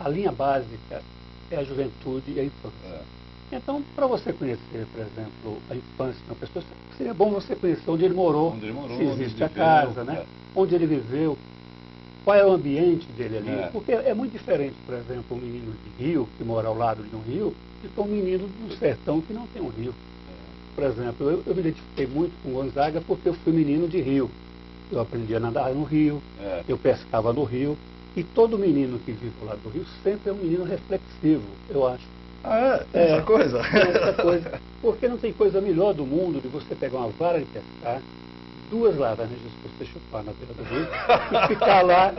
a linha básica é a juventude e a infância. Então, para você conhecer, por exemplo, a infância de uma pessoa, seria bom você conhecer onde ele morou, se existe a casa, né? Onde ele viveu, qual é o ambiente dele ali. Porque é muito diferente, por exemplo, um menino de rio, que mora ao lado de um rio, do que um menino do sertão que não tem um rio. Por exemplo, eu me identifiquei muito com Gonzaga porque eu fui menino de rio. Eu aprendi a nadar no rio, eu pescava no rio. E todo menino que vive ao lado do rio sempre é um menino reflexivo, eu acho. Essa coisa? Essa coisa. Porque não tem coisa melhor do mundo de você pegar uma vara de pescar, 2 laranjas para você chupar na beira do rio e ficar lá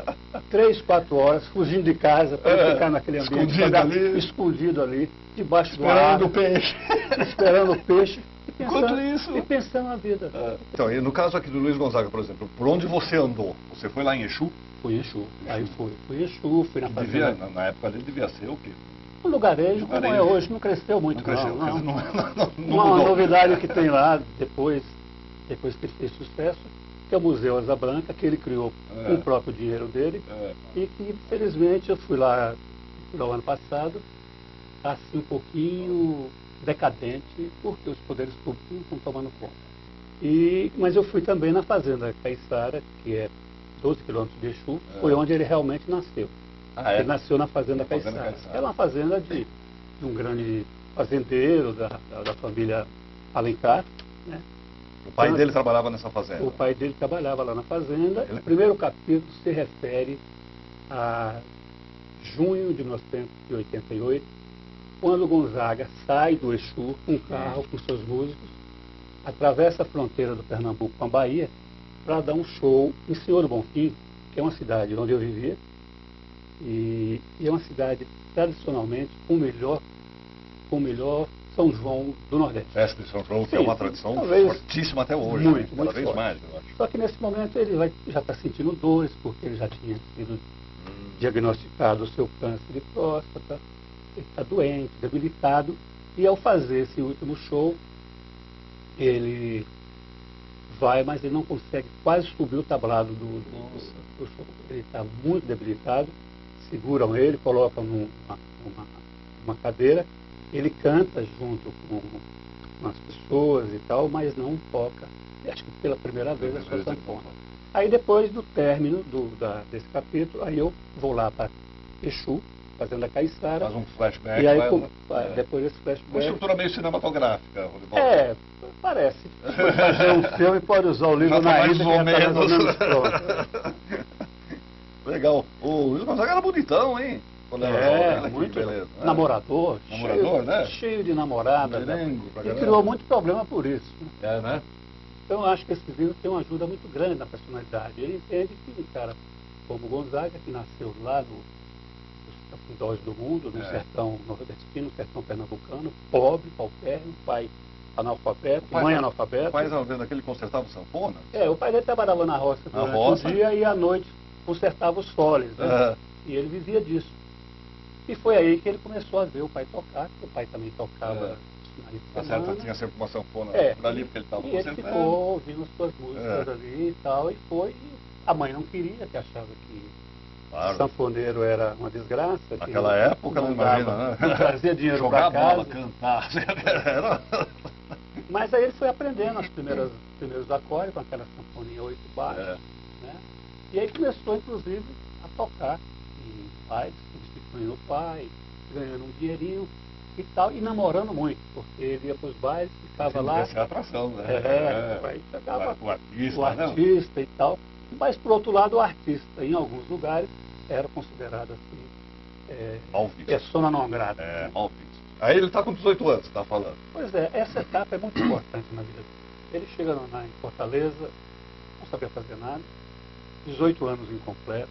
3, 4 horas fugindo de casa para não ficar naquele ambiente escondido ali debaixo do ar, esperando o peixe e pensando na vida. Então, e no caso aqui do Luiz Gonzaga, por exemplo, por onde você andou? Você foi lá em Exu? Fui em Exu. Aí fui em Exu, fui na fazenda. Na época dele devia ser o quê? Um lugarejo, como é hoje, não cresceu muito. Não cresceu, não uma novidade que tem lá, depois que ele fez sucesso, que é o Museu Asa Branca, que ele criou com o próprio dinheiro dele, e que, infelizmente, eu fui lá no ano passado, assim, um pouquinho decadente, porque os poderes públicos não estão tomando conta. Mas eu fui também na fazenda Caiçara, que é 12 quilômetros de Exu, foi onde ele realmente nasceu. Ele nasceu na fazenda Caiçara. É uma fazenda de um grande fazendeiro da família Alencar, né? O pai dele trabalhava nessa fazenda? O pai dele trabalhava lá na fazenda. O primeiro capítulo se refere a junho de 1988, quando Gonzaga sai do Exu com um carro com seus músicos, atravessa a fronteira do Pernambuco com a Bahia, para dar um show em Senhor do Bonfim, que é uma cidade onde eu vivia, e é uma cidade tradicionalmente com o melhor São João do Nordeste. Festa de São João, que é uma tradição fortíssima até hoje, cada vez mais, eu acho. Só que nesse momento ele já está sentindo dores, porque ele já tinha sido diagnosticado o seu câncer de próstata, ele está doente, debilitado, e ao fazer esse último show, ele vai, mas ele não consegue quase subir o tablado do show. Ele está muito debilitado, seguram ele, colocam numa cadeira, ele canta junto com as pessoas e tal, mas não toca, acho que pela primeira vez, a sua sanfona. Aí depois do término desse capítulo, aí eu vou lá para Exu, fazendo a Caiçara. Faz um flashback. E aí, depois desse flashback... Uma estrutura meio cinematográfica, Rodivaldo. Parece. Depois fazer um filme e pode usar o livro na ida, mais ou menos. Pronto. Legal. O Luiz Gonzaga era bonitão, hein? Muito beleza. Namorador, né? Cheio de namorada. Ele criou muito problema por isso. Né? Então eu acho que esse livro tem uma ajuda muito grande na personalidade. Ele entende que um cara como Gonzaga, que nasceu lá nos afundós do mundo, no sertão nordestino, no sertão pernambucano, pobre, paupérrimo, pai analfabeto, mãe analfabeta. O pai estava vendo aquele que consertava sanfona? O pai dele trabalhava na roça durante o dia e à noite consertava os foles, né? E ele vivia disso. E foi aí que ele começou a ver o pai tocar, porque o pai também tocava. Tinha sempre uma sanfona por ali, porque ele estava consertando. E ele ficou ouvindo as suas músicas ali e tal, e foi. A mãe não queria, que achava que sanfoneiro era uma desgraça. Naquela época, não imagina, né? Não trazia dinheiro para casa. Jogar bola, cantar. Mas aí ele foi aprendendo os primeiros acordes com aquela sanfoninha 8 baixos, né? E aí começou, inclusive, a tocar em bailes, substituindo o pai, ganhando um dinheirinho e tal, e namorando muito, porque ele ia para os bailes, ficava lá. Essa é a atração, né? Aí pegava o artista, artista e tal. Mas, por outro lado, o artista, em alguns lugares, era considerado assim, persona non grata. Mal visto. Aí ele está com 18 anos, você está falando. Pois é, essa etapa é muito importante na vida dele. Ele chega em Fortaleza, não sabia fazer nada, 18 anos incompletos,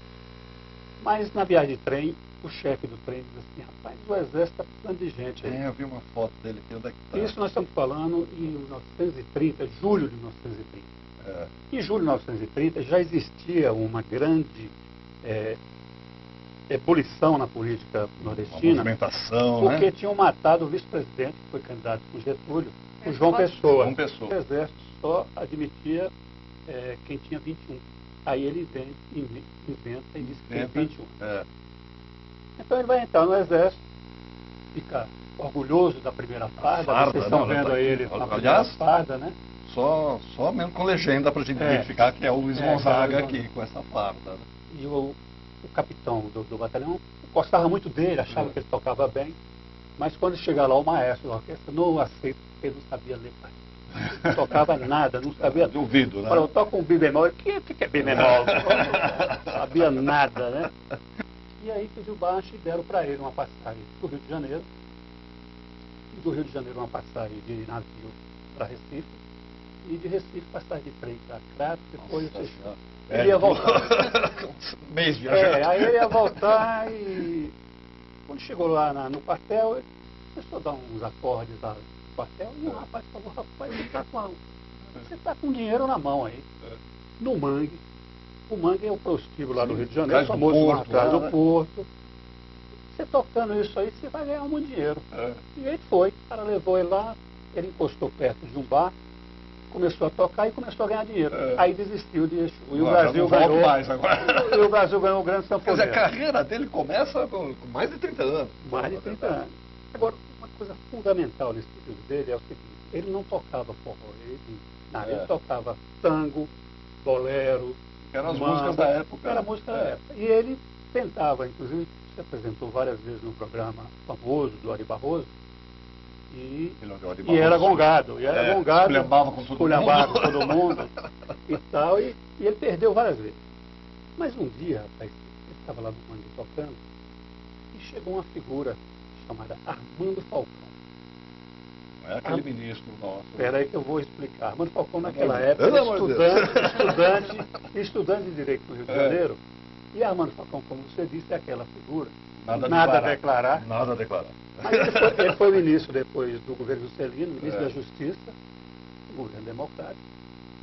mas na viagem de trem, o chefe do trem diz assim: rapaz, o exército está precisando de gente aí. Eu vi uma foto dele aqui, onde é que tá? Isso nós estamos falando em 1930, julho de 1930. Em julho de 1930 já existia uma grande ebulição na política nordestina. Uma movimentação, porque tinham matado o vice-presidente, que foi candidato com Getúlio, o João Pessoa. O exército só admitia quem tinha 21. Aí ele inventa e diz que tem 21. Então ele vai entrar no exército, fica orgulhoso da primeira farda, vocês estão vendo aí ele na primeira farda, né? Só mesmo com legenda para a gente identificar que é o Luiz Gonzaga aqui, com essa farda. Né? E o capitão do batalhão gostava muito dele, achava que ele tocava bem, mas quando chegar lá o maestro da orquestra não o aceita, porque ele não sabia ler partitura. Não tocava nada, não sabia. Duvido, né? Falou, eu toco um bi bemol. O que é bi bemol? Não sabia nada, né? E aí pediu baixo e deram para ele uma passagem do Rio de Janeiro. E do Rio de Janeiro uma passagem de navio para Recife. E de Recife passagem de trem para Crato. Depois ele ia voltar. Mês viajando. Aí ele ia voltar e quando chegou lá no quartel, ele começou a dar uns acordes lá no quartel. E o rapaz falou, rapaz, você está com dinheiro na mão aí. No Mangue. O Mangue é o prostíbulo lá no Rio de Janeiro, famoso atrás do porto. Você tocando isso aí, você vai ganhar muito dinheiro. E ele foi. O cara levou ele lá, ele encostou perto de um bar, começou a tocar e começou a ganhar dinheiro. Aí desistiu de Exu. E o Brasil ganhou. E o Brasil ganhou o grande sanfoneiro. Quer dizer, a carreira dele começa com mais de 30 anos. Mais de 30 anos. Agora, uma coisa fundamental nesse período dele é o seguinte, ele não tocava forró, ele tocava tango, bolero. Eram as músicas da época. Era a música da época. E ele tentava, inclusive, se apresentou várias vezes no programa famoso do Ari Barroso. E era gongado. Esculhambava com todo mundo. E tal. E ele perdeu várias vezes. Mas um dia, rapaz, ele estava lá no Mangue tocando e chegou uma figura chamada Armando Falcão. É aquele ministro nosso. Espera aí que eu vou explicar. Armando Falcão, naquela época, estudante de Direito no Rio de Janeiro. E Armando Falcão, como você disse, é aquela figura. Nada a declarar. Nada a declarar. Mas ele foi ministro depois do governo Juscelino, ministro da Justiça, governo democrático.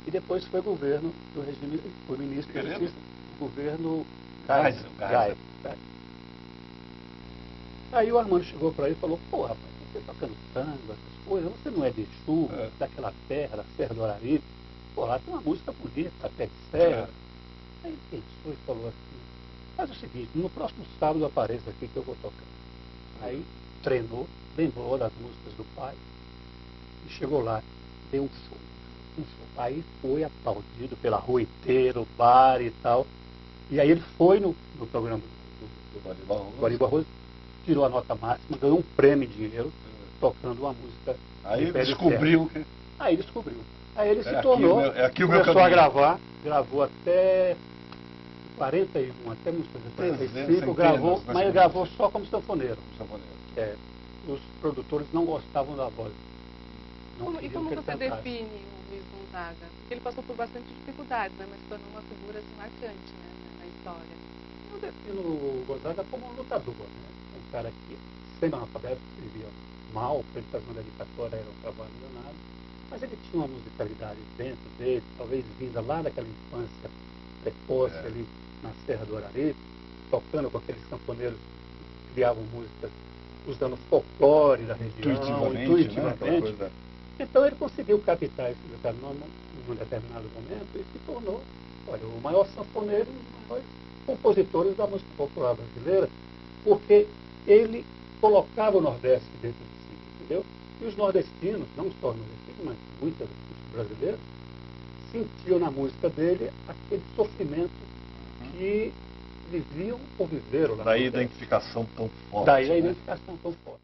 E depois foi governo do regime, foi ministro da Justiça, governo Geisel. Aí o Armando chegou para ele e falou, pô, rapaz, você tocando tango, essas coisas, você não é de Exu, daquela terra, da Serra do Araripe, pô, lá tem uma música bonita, Pé de Serra. Aí ele pensou e falou assim, faz o seguinte, no próximo sábado apareça aqui que eu vou tocar. Aí treinou, lembrou das músicas do pai e chegou lá, deu um show. Aí foi aplaudido pela rua inteira, o bar e tal. E aí ele foi no programa do Ari Barroso, tirou a nota máxima, ganhou um prêmio em dinheiro, tocando uma música. Aí descobriu que... Aí descobriu. Aí ele se tornou, começou a gravar, gravou até 41, até 1975, gravou, mas ele gravou só como sanfoneiro. Os produtores não gostavam da voz. E como você define o Luiz Gonzaga? Porque ele passou por bastante dificuldades, né? Mas se tornou uma figura assim, marcante, né, na história. Eu defino o Gonzaga como um lutador, né? Um cara que, sendo analfabeto, escrevia mal, para ele fazer uma dedicatória era um trabalho danado, mas ele tinha uma musicalidade dentro dele, talvez vinda lá daquela infância precoce ali na Serra do Araripe, tocando com aqueles sanfoneiros que criavam músicas usando folclore da região, intuitivamente. Né? Então ele conseguiu captar esse num determinado momento e se tornou, olha, o maior sanfoneiro e um dos maiores compositores da música popular brasileira, porque ele colocava o Nordeste dentro de si, entendeu? E os nordestinos, não só os nordestinos, mas muitos brasileiros, sentiam na música dele aquele sofrimento que viviam ou viveram lá. Daí a identificação tão forte. Daí a identificação tão forte.